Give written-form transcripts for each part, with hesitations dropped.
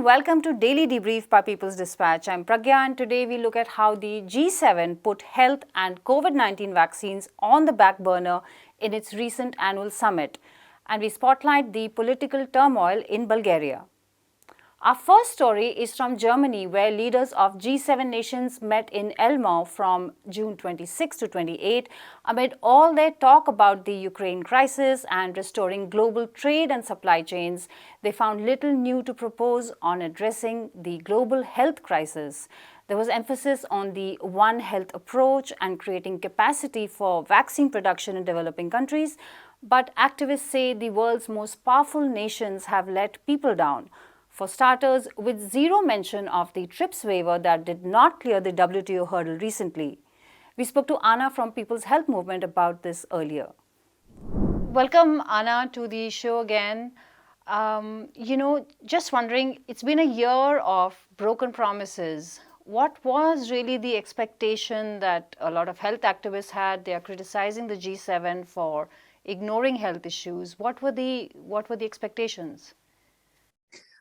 and welcome to Daily Debrief by People's Dispatch. I'm Pragya and today we look at how the G7 put health and COVID-19 vaccines on the back burner in its recent annual summit, and we spotlight the political turmoil in Bulgaria. Our first story is from Germany, where leaders of G7 nations met in Elmau from June 26 to 28. Amid all their talk about the Ukraine crisis and restoring global trade and supply chains, they found little new to propose on addressing the global health crisis. There was emphasis on the One Health approach and creating capacity for vaccine production in developing countries, but activists say the world's most powerful nations have let people down. For starters, with zero mention of the TRIPS waiver that did not clear the WTO hurdle recently. We spoke to Anna from People's Health Movement about this earlier. Welcome, Anna, to the show again. Just wondering, it's been a year of broken promises. What was really the expectation that a lot of health activists had? They are criticizing the G7 for ignoring health issues. What were the expectations?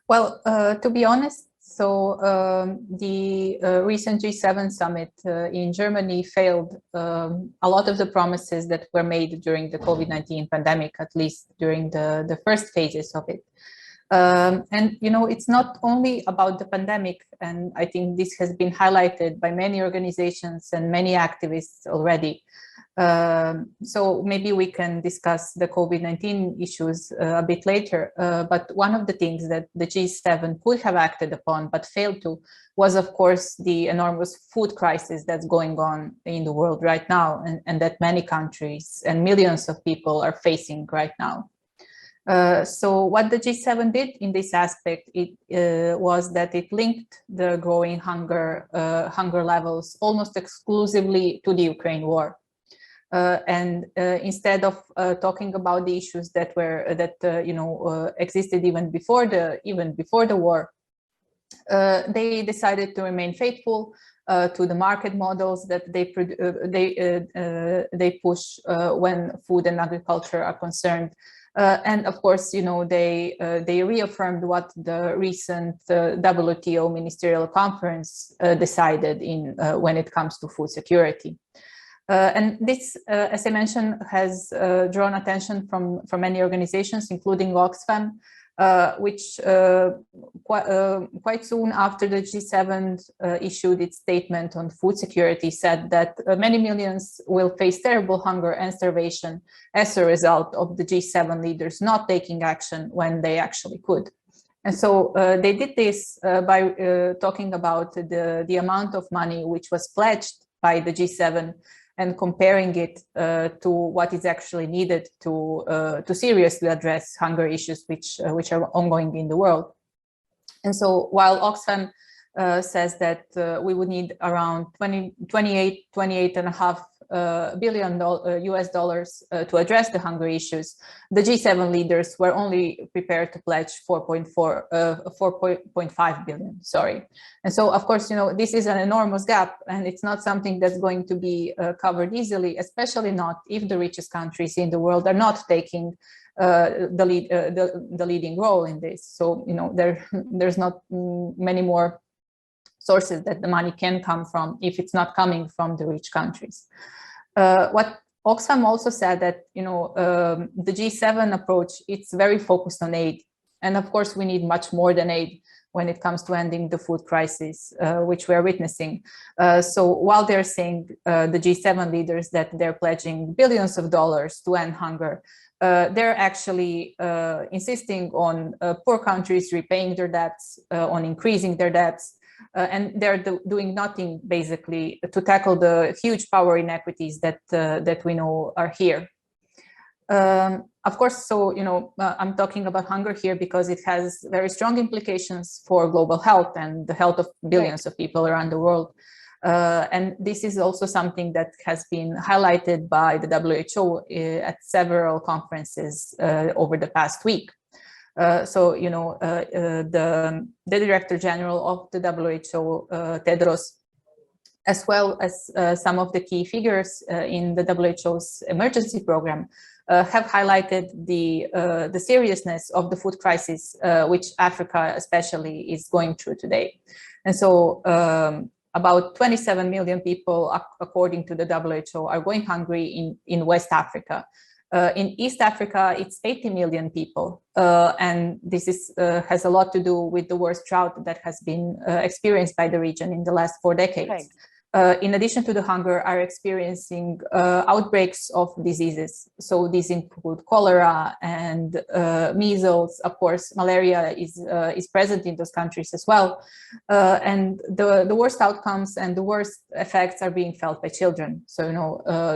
Well, to be honest, the recent G7 summit in Germany failed a lot of the promises that were made during the COVID-19 pandemic, at least during the first phases of it. It's not only about the pandemic, and I think this has been highlighted by many organizations and many activists already. So maybe we can discuss the COVID-19 issues a bit later. But one of the things that the G7 could have acted upon but failed to was, of course, the enormous food crisis that's going on in the world right now, and that many countries and millions of people are facing right now. So what the G7 did in this aspect, was that it linked the growing hunger levels almost exclusively to the Ukraine war. Instead of talking about the issues that existed even before the war, they decided to remain faithful to the market models that they push when food and agriculture are concerned. And of course, they reaffirmed what the recent WTO ministerial conference decided when it comes to food security. And this, as I mentioned, has drawn attention from many organizations, including Oxfam, which quite soon after the G7 issued its statement on food security said that many millions will face terrible hunger and starvation as a result of the G7 leaders not taking action when they actually could. And so they did this by talking about the amount of money which was pledged by the G7 and comparing it to what is actually needed to seriously address hunger issues which are ongoing in the world. And so while Oxfam says that we would need around 28.5 billion US dollars to address the hunger issues, the G7 leaders were only prepared to pledge 4.5 billion, sorry. And so, of course, this is an enormous gap, and it's not something that's going to be covered easily, especially not if the richest countries in the world are not taking the leading role in this. So, there's not many more sources that the money can come from if it's not coming from the rich countries. What Oxfam also said that, the G7 approach, it's very focused on aid. And of course, we need much more than aid when it comes to ending the food crisis, which we're witnessing. So while they're saying, the G7 leaders, that they're pledging billions of dollars to end hunger, they're actually insisting on poor countries repaying their debts, on increasing their debts, and they're doing nothing basically to tackle the huge power inequities that we know are here. Of course, so I'm talking about hunger here because it has very strong implications for global health and the health of billions of people around the world. And this is also something that has been highlighted by the WHO at several conferences over the past week. The Director General of the WHO, Tedros, as well as some of the key figures in the WHO's emergency program, have highlighted the seriousness of the food crisis, which Africa especially is going through today. And so about 27 million people, according to the WHO, are going hungry in West Africa. In East Africa, it's 80 million people, and this has a lot to do with the worst drought that has been experienced by the region in the last 4 decades. Right. In addition to the hunger, are experiencing outbreaks of diseases. So these include cholera and measles. Of course, malaria is present in those countries as well. And the worst outcomes and the worst effects are being felt by children. So,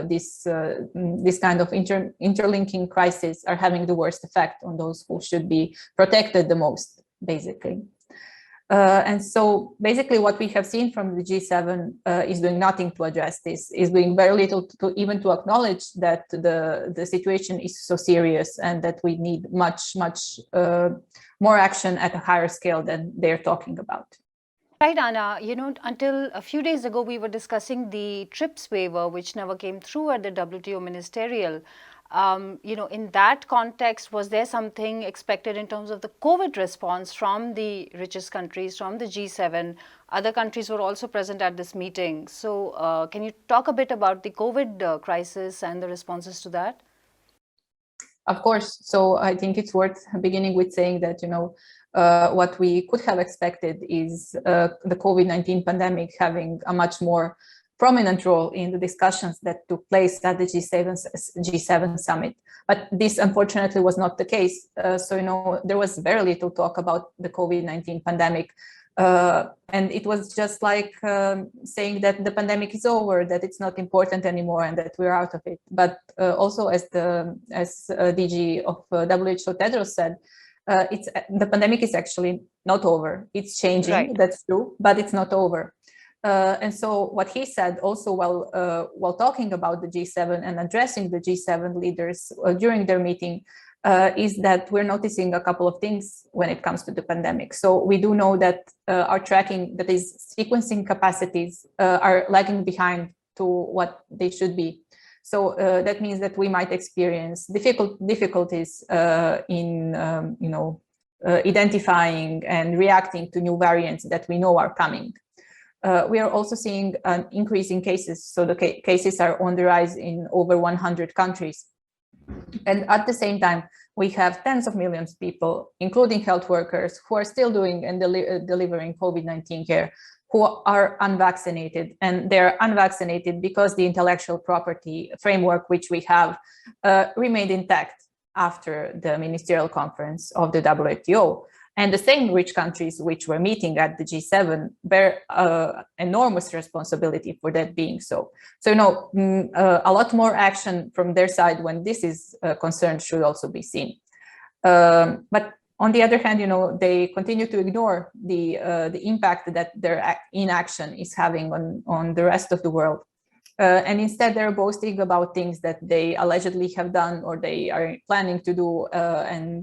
this kind of interlinking crises are having the worst effect on those who should be protected the most, basically. And so basically what we have seen from the G7 is doing nothing to address this, is doing very little even to acknowledge that the situation is so serious and that we need much more action at a higher scale than they're talking about. Right, Anna, until a few days ago, we were discussing the TRIPS waiver, which never came through at the WTO ministerial. In that context, was there something expected in terms of the COVID response from the richest countries, from the G7? Other countries were also present at this meeting. So can you talk a bit about the COVID crisis and the responses to that? Of course. So I think it's worth beginning with saying that, what we could have expected is the COVID-19 pandemic having a much more prominent role in the discussions that took place at the G7 summit. But this unfortunately was not the case. So, there was very little talk about the COVID-19 pandemic. And it was just like saying that the pandemic is over, that it's not important anymore and that we're out of it. But also as DG of WHO Tedros said, the pandemic is actually not over. It's changing, right. That's true, but it's not over. And so what he said also while talking about the G7 and addressing the G7 leaders during their meeting is that we're noticing a couple of things when it comes to the pandemic. So we do know that our tracking, that is sequencing capacities, are lagging behind to what they should be. So that means that we might experience difficulties in identifying and reacting to new variants that we know are coming. We are also seeing an increase in cases. So the cases are on the rise in over 100 countries. And at the same time, we have tens of millions of people, including health workers, who are still doing and delivering COVID-19 care, who are unvaccinated. And they're unvaccinated because the intellectual property framework, which we have, remained intact after the ministerial conference of the WTO. And the same rich countries which were meeting at the G7 bear enormous responsibility for that being so. So, a lot more action from their side when this is concerned should also be seen. But on the other hand, they continue to ignore the impact that their inaction is having on the rest of the world. And instead, they're boasting about things that they allegedly have done or they are planning to do, and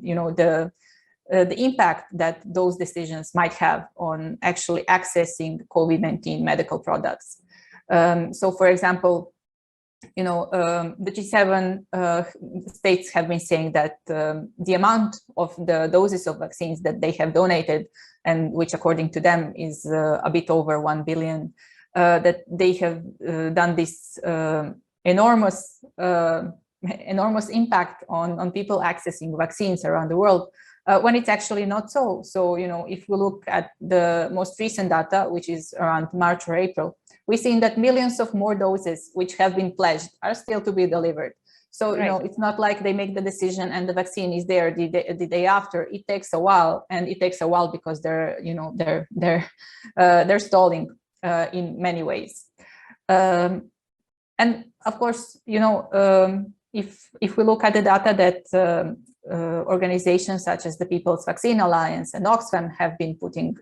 the impact that those decisions might have on actually accessing COVID-19 medical products. So, for example, the G7 states have been saying that the amount of the doses of vaccines that they have donated, and which according to them is a bit over 1 billion, that they have done this enormous impact on people accessing vaccines around the world. When it's actually not so. So, if we look at the most recent data, which is around March or April, we've seen that millions of more doses which have been pledged are still to be delivered. So, right. It's not like they make the decision and the vaccine is there the day after. It takes a while, and it takes a while because they're stalling in many ways. And of course, if we look at the data that organizations such as the People's Vaccine Alliance and Oxfam have been putting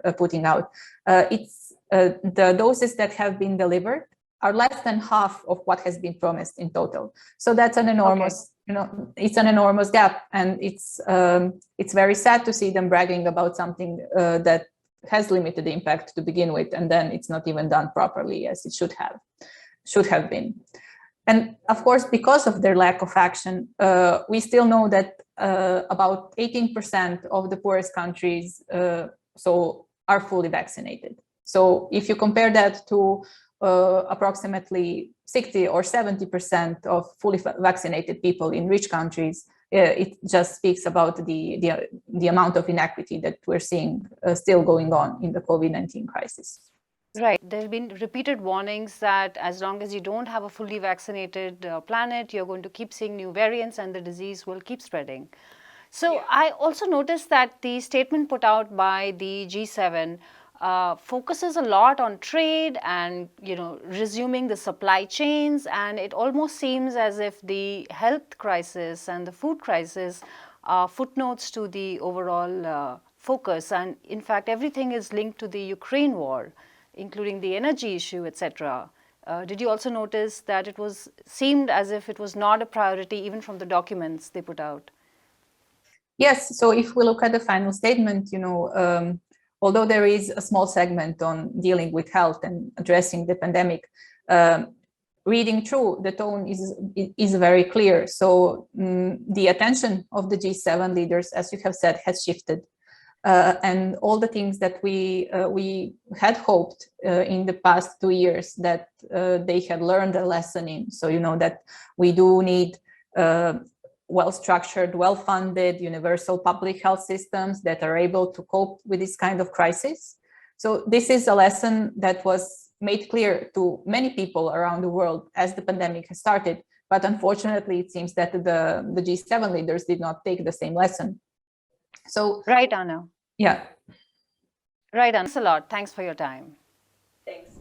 out, it's the doses that have been delivered are less than half of what has been promised in total. So that's an enormous, it's an enormous gap, and it's very sad to see them bragging about something that has limited impact to begin with, and then it's not even done properly as it should have been. And of course, because of their lack of action, we still know that about 18% of the poorest countries are fully vaccinated. So if you compare that to approximately 60 or 70% of fully vaccinated people in rich countries, it just speaks about the amount of inequity that we're seeing still going on in the COVID-19 crisis. Right. There have been repeated warnings that as long as you don't have a fully vaccinated planet, you're going to keep seeing new variants and the disease will keep spreading. So I also noticed that the statement put out by the G7 focuses a lot on trade and resuming the supply chains, and it almost seems as if the health crisis and the food crisis are footnotes to the overall focus, and in fact everything is linked to the Ukraine war, including the energy issue, etc. Did you also notice that it seemed as if it was not a priority even from the documents they put out? Yes, so if we look at the final statement, although there is a small segment on dealing with health and addressing the pandemic, reading through, the tone is very clear. So the attention of the G7 leaders, as you have said, has shifted. And all the things that we had hoped in the past 2 years that they had learned a lesson in. So, that we do need well-structured, well-funded, universal public health systems that are able to cope with this kind of crisis. So this is a lesson that was made clear to many people around the world as the pandemic has started. But unfortunately, it seems that the G7 leaders did not take the same lesson. So right, Anna. Yeah. Right, Anna. Thanks a lot. Thanks for your time. Thanks.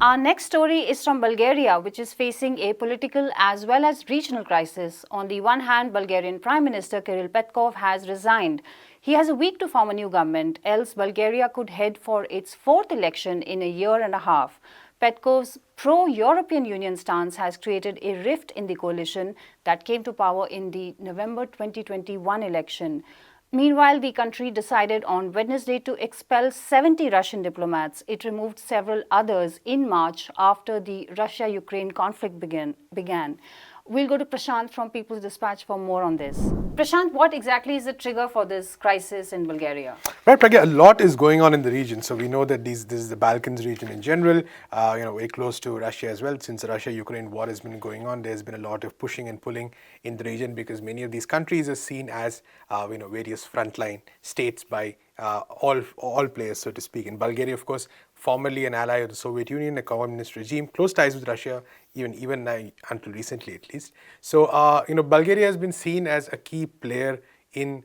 Our next story is from Bulgaria, which is facing a political as well as regional crisis. On the one hand, Bulgarian Prime Minister Kirill Petkov has resigned. He has a week to form a new government, else Bulgaria could head for its fourth election in a year and a half. Petkov's pro-European Union stance has created a rift in the coalition that came to power in the November 2021 election. Meanwhile, the country decided on Wednesday to expel 70 Russian diplomats. It removed several others in March after the Russia-Ukraine conflict began. We'll go to Prashant from People's Dispatch for more on this. Prashant, what exactly is the trigger for this crisis in Bulgaria? Right, Pragya, a lot is going on in the region. So we know that this is the Balkans region in general, very close to Russia as well. Since the Russia-Ukraine war has been going on, there's been a lot of pushing and pulling in the region because many of these countries are seen as, various frontline states by all players, so to speak. In Bulgaria, of course, formerly an ally of the Soviet Union, a communist regime, close ties with Russia, even until recently at least. So, Bulgaria has been seen as a key player in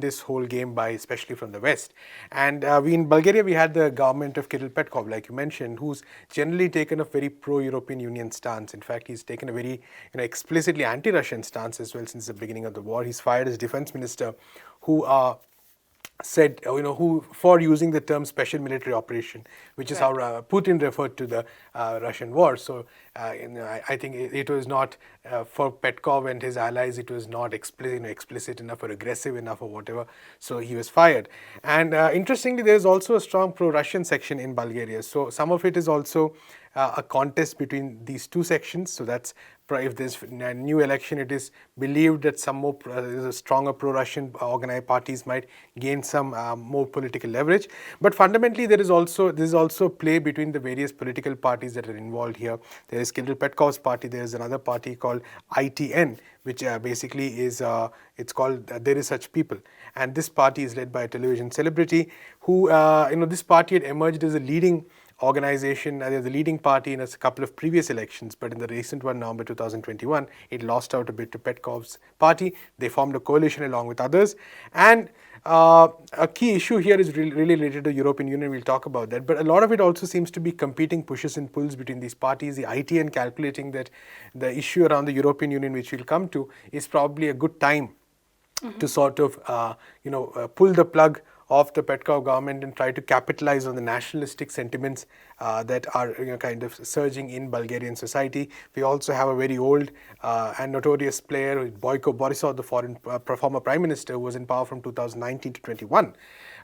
this whole game especially from the West. And in Bulgaria, we had the government of Kirill Petkov, like you mentioned, who's generally taken a very pro-European Union stance. In fact, he's taken a very explicitly anti-Russian stance as well since the beginning of the war. He's fired his defense minister, who said, who for using the term special military operation, which is how Putin referred to the Russian war. So, I think it was not for Petkov and his allies, it was not explicit enough or aggressive enough or whatever. So he was fired. And interestingly, there is also a strong pro-Russian section in Bulgaria. So some of it is also a contest between these two sections. So that's, if there's a new election, it is believed that some more stronger pro-Russian organized parties might gain some more political leverage. But fundamentally, there is also play between the various political parties that are involved here. There is Kirill Petkov's party. There is another party called ITN, which basically is it's called There Is Such People, and this party is led by a television celebrity who this party had emerged as a leading organization, the leading party in a couple of previous elections, but in the recent one, November 2021, it lost out a bit to Petkov's party. They formed a coalition along with others. And a key issue here is really related to European Union. We'll talk about that. But a lot of it also seems to be competing pushes and pulls between these parties. The ITN calculating that the issue around the European Union, which we'll come to, is probably a good time to sort of, pull the plug of the Petkov government and try to capitalize on the nationalistic sentiments that are kind of surging in Bulgarian society. We also have a very old and notorious player, Boycott Borisov, the former prime minister, who was in power from 2019 to 21.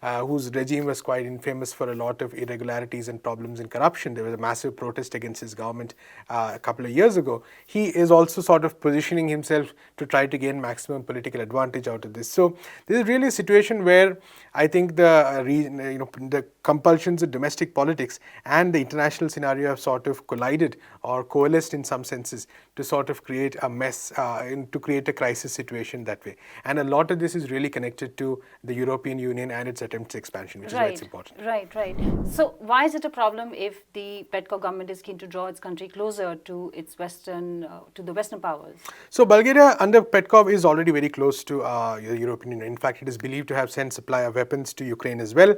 whose regime was quite infamous for a lot of irregularities and problems and corruption. There was a massive protest against his government a couple of years ago. He is also sort of positioning himself to try to gain maximum political advantage out of this. So this is really a situation where I think the compulsions of domestic politics and the international scenario have sort of collided or coalesced in some senses to sort of create a mess, to create a crisis situation that way. And a lot of this is really connected to the European Union and its attempts at expansion, which is why it's important. Right. So why is it a problem if the Petkov government is keen to draw its country closer to its to the Western powers? So Bulgaria under Petkov is already very close to the European Union. In fact, it is believed to have sent supply of weapons to Ukraine as well.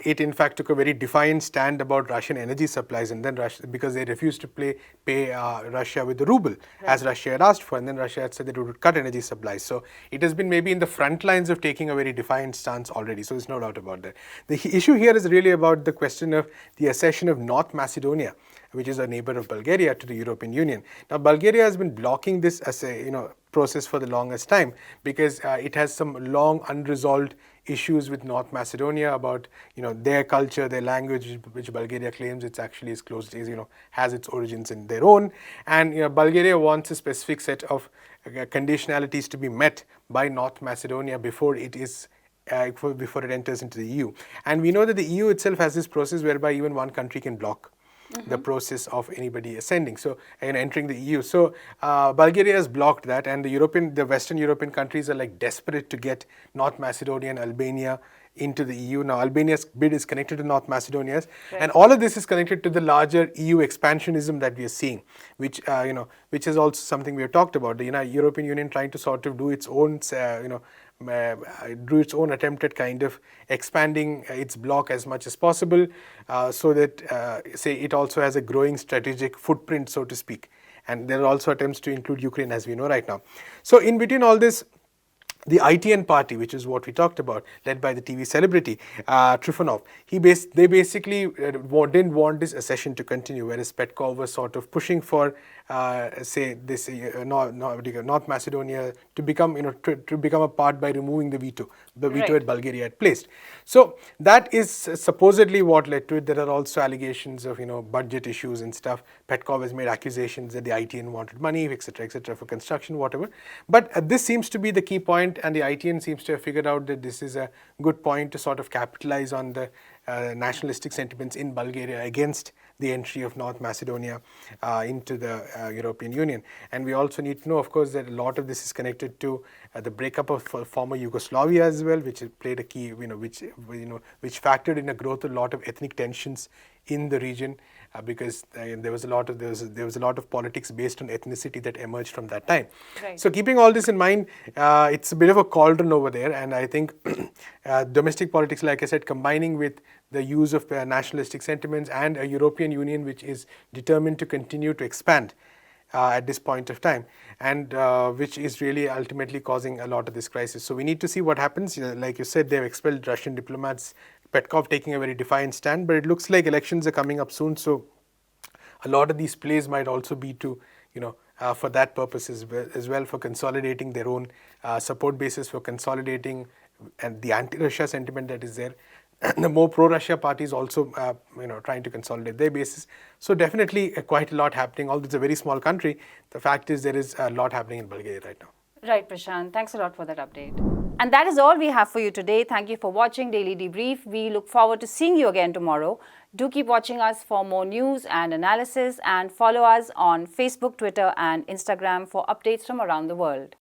It in fact took a very defiant stand about Russian energy supplies, and then because they refused to pay Russia with the ruble as Russia had asked for, and then Russia had said that it would cut energy supplies. So it has been maybe in the front lines of taking a very defiant stance already. So there's no doubt about that. The issue here is really about the question of the accession of North Macedonia, which is a neighbor of Bulgaria, to the European Union. Now, Bulgaria has been blocking this as a process for the longest time because it has some long unresolved issues with North Macedonia about their culture, their language, which Bulgaria claims it's actually is close to, has its origins in their own, and Bulgaria wants a specific set of conditionalities to be met by North Macedonia before it is. Before it enters into the EU. And we know that the EU itself has this process whereby even one country can block the process of anybody ascending, so entering the EU. So Bulgaria has blocked that, and the Western European countries are like desperate to get North Macedonia and Albania into the EU. Now Albania's bid is connected to North Macedonia's, and all of this is connected to the larger EU expansionism that we are seeing, which which is also something we have talked about. The European Union trying to sort of do its own attempt at kind of expanding its bloc as much as possible, so that it also has a growing strategic footprint, so to speak. And there are also attempts to include Ukraine, as we know right now. So in between all this, the ITN party, which is what we talked about, led by the TV celebrity Trifonov, they basically didn't want this accession to continue, whereas Petkov was sort of pushing for, North Macedonia to become, to become a part by removing the veto that Bulgaria had placed. So that is supposedly what led to it. There are also allegations of, budget issues and stuff. Petkov has made accusations that the ITN wanted money, etc., for construction, whatever. But this seems to be the key point, and the ITN seems to have figured out that this is a good point to sort of capitalize on the nationalistic sentiments in Bulgaria against the entry of North Macedonia into the European Union. And we also need to know, of course, that a lot of this is connected to the breakup of former Yugoslavia as well, which played a key, which factored in a growth of a lot of ethnic tensions in the region, because there was a lot of politics based on ethnicity that emerged from that time. So keeping all this in mind, it's a bit of a cauldron over there, and I think domestic politics, like I said, combining with the use of nationalistic sentiments and a European Union which is determined to continue to expand at this point of time, and which is really ultimately causing a lot of this crisis. So we need to see what happens. Like you said, they've expelled Russian diplomats, Petkov taking a very defiant stand, but it looks like elections are coming up soon, so a lot of these plays might also be to, for that purpose as well, for consolidating their own support basis, for consolidating and the anti-Russia sentiment that is there. The more pro-Russia parties also, trying to consolidate their basis. So definitely quite a lot happening. Although it's a very small country, the fact is there is a lot happening in Bulgaria right now. Right, Prashant. Thanks a lot for that update. And that is all we have for you today. Thank you for watching Daily Debrief. We look forward to seeing you again tomorrow. Do keep watching us for more news and analysis, and follow us on Facebook, Twitter, and Instagram for updates from around the world.